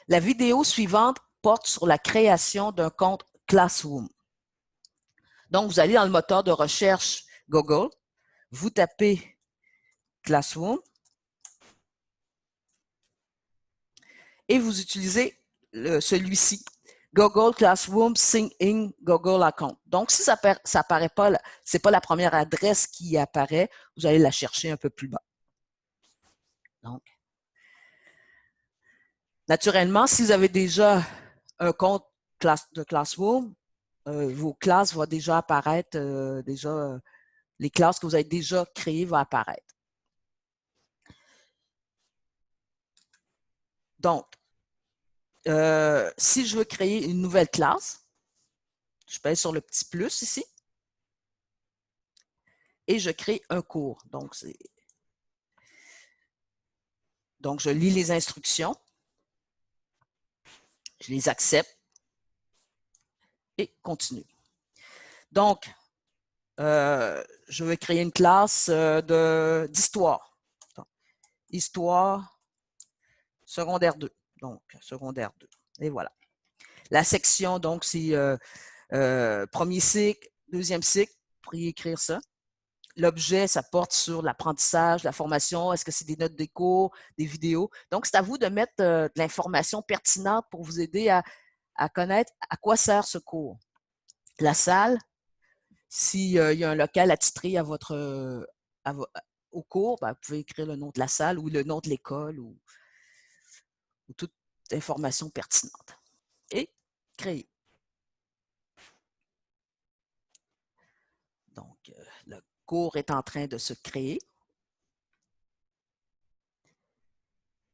La vidéo suivante porte sur la création d'un compte Classroom. Donc, vous allez dans le moteur de recherche Google, vous tapez Classroom et vous utilisez celui-ci, Google Classroom Sign In Google Account. Donc, si ça apparaît pas, c'est pas la première adresse qui apparaît, vous allez la chercher un peu plus bas. Donc, naturellement, si vous avez déjà un compte de Classroom, vos classes vont déjà apparaître, les classes que vous avez déjà créées vont apparaître. Donc, si je veux créer une nouvelle classe, je pèse sur le petit plus ici et je crée un cours. Donc, je lis les instructions, je les accepte et continue. Donc, je vais créer une classe d'histoire. Histoire secondaire 2. Donc, secondaire 2. Et voilà. La section, donc, c'est premier cycle, deuxième cycle, vous pourriez écrire ça. L'objet, ça porte sur l'apprentissage, la formation. Est-ce que c'est des notes de cours, des vidéos? Donc, c'est à vous de mettre de l'information pertinente pour vous aider à connaître à quoi sert ce cours. La salle, s'il y a un local attitré à au cours, ben, vous pouvez écrire le nom de la salle ou le nom de l'école ou toute information pertinente. Et créer. Donc, le cours est en train de se créer.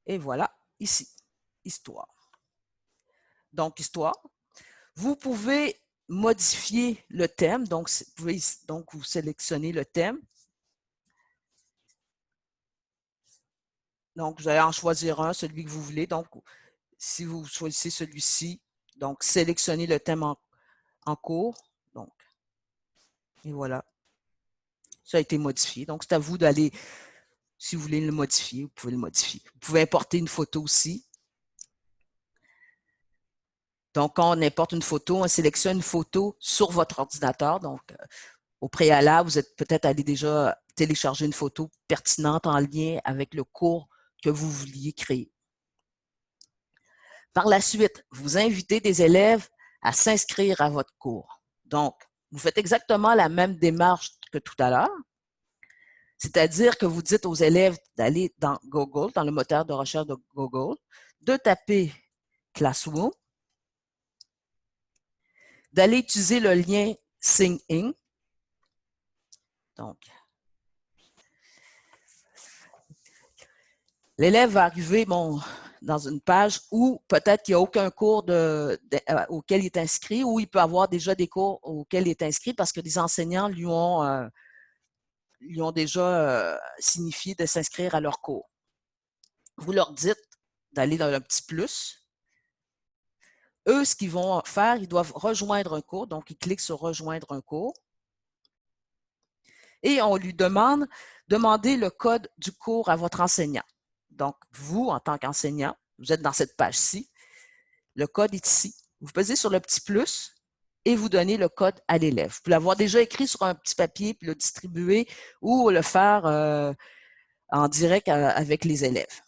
Et voilà, ici, histoire. Donc, histoire. Vous pouvez modifier le thème. Donc, vous sélectionnez le thème. Donc, vous allez en choisir un, celui que vous voulez. Donc, si vous choisissez celui-ci, donc, sélectionnez le thème en cours. Donc, et voilà. Ça a été modifié. Donc, c'est à vous d'aller, si vous voulez le modifier, vous pouvez le modifier. Vous pouvez importer une photo aussi. Donc, quand on importe une photo, on sélectionne une photo sur votre ordinateur. Donc, au préalable, vous êtes peut-être allé déjà télécharger une photo pertinente en lien avec le cours que vous vouliez créer. Par la suite, vous invitez des élèves à s'inscrire à votre cours. Donc, vous faites exactement la même démarche que tout à l'heure, c'est-à-dire que vous dites aux élèves d'aller dans Google, dans le moteur de recherche de Google, de taper Classroom, d'aller utiliser le lien Sign In. Donc, l'élève va arriver dans une page où peut-être qu'il n'y a aucun cours auquel il est inscrit, ou il peut avoir déjà des cours auxquels il est inscrit parce que des enseignants lui ont déjà signifié de s'inscrire à leur cours. Vous leur dites d'aller dans le petit plus. Eux, ce qu'ils vont faire, ils doivent rejoindre un cours. Donc, ils cliquent sur « Rejoindre un cours ». Et on lui demandez le code du cours à votre enseignant. Donc, vous, en tant qu'enseignant, vous êtes dans cette page-ci. Le code est ici. Vous pesez sur le petit plus et vous donnez le code à l'élève. Vous pouvez l'avoir déjà écrit sur un petit papier puis le distribuer ou le faire en direct avec les élèves.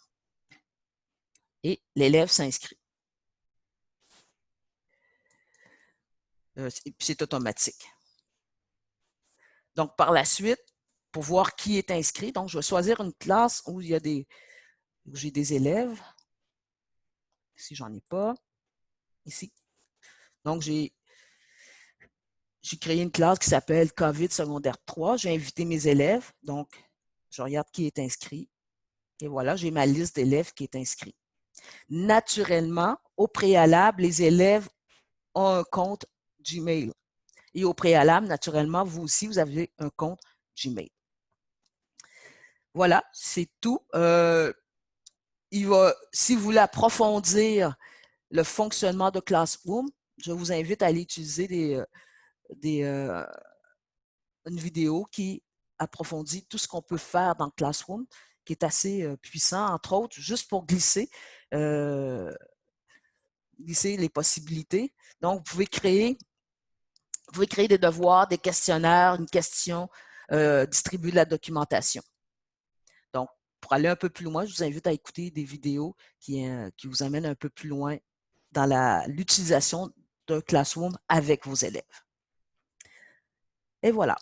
Et l'élève s'inscrit. C'est automatique. Donc, par la suite, pour voir qui est inscrit, donc je vais choisir une classe où il y a où j'ai des élèves. Si j'en ai pas, ici. Donc, j'ai créé une classe qui s'appelle COVID secondaire 3. J'ai invité mes élèves. Donc, je regarde qui est inscrit. Et voilà, j'ai ma liste d'élèves qui est inscrite. Naturellement, au préalable, les élèves ont un compte Gmail. Et au préalable, naturellement, vous aussi, vous avez un compte Gmail. Voilà, c'est tout. Si vous voulez approfondir le fonctionnement de Classroom, je vous invite à aller utiliser une vidéo qui approfondit tout ce qu'on peut faire dans Classroom, qui est assez puissant, entre autres, juste pour glisser ici les possibilités. Donc, vous pouvez créer des devoirs, des questionnaires, une question, distribuer de la documentation. Donc, pour aller un peu plus loin, je vous invite à écouter des vidéos qui vous amènent un peu plus loin dans l'utilisation d'un Classroom avec vos élèves. Et voilà.